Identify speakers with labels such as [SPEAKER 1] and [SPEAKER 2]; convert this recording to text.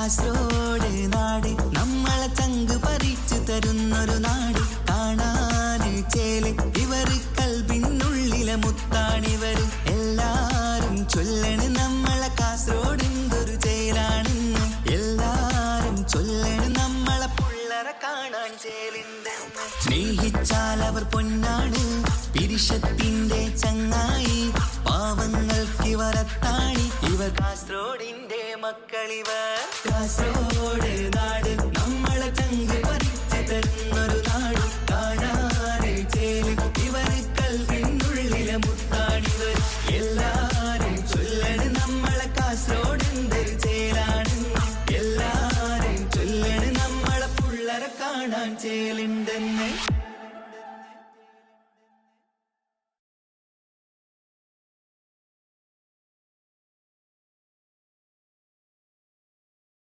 [SPEAKER 1] കാസർഗോഡ് നാട് നമ്മളെ ചങ്ക് പറിച്ചു തരുന്നൊരു നാട്. കാണാന് ചേല് ഇവര് കൽബിനുള്ളിലെ മുത്താണിവര്. എല്ലാരും ചൊല്ലണ് നമ്മളെ കാസർഗോഡിന്തൊരു ചേലാണെന്ന്. എല്ലാരും ചൊല്ലണ് നമ്മളെ പുള്ളരെ കാണാൻ ചേലുണ്ടെന്ന്. സ്നേഹിച്ചാൽ അവർ പൊന്നാണ്, പിരിശത്തിന്റെ ചങ്ങായി. പാവങ്ങൾക്കിവരത്താണി, ഇവർ കാസർഗോഡിന്റെ മക്കളിവർ. കാസർഗോഡ് നാട് നമ്മളെ ചങ്ക് പറിച്ചു തരുന്നൊരു നാട്. കാണാന് ചേല് ഇവര് കൽബിനുള്ളിലെ മുത്താണിവർ. എല്ലാരും ചൊല്ലണ് നമ്മളെ കാസർഗോഡിന്തൊരു ചേലാണെന്ന്. എല്ലാരും ചൊല്ലണ് നമ്മളെ പുള്ളരെ കാണാൻ ചേലുണ്ടെന്ന്.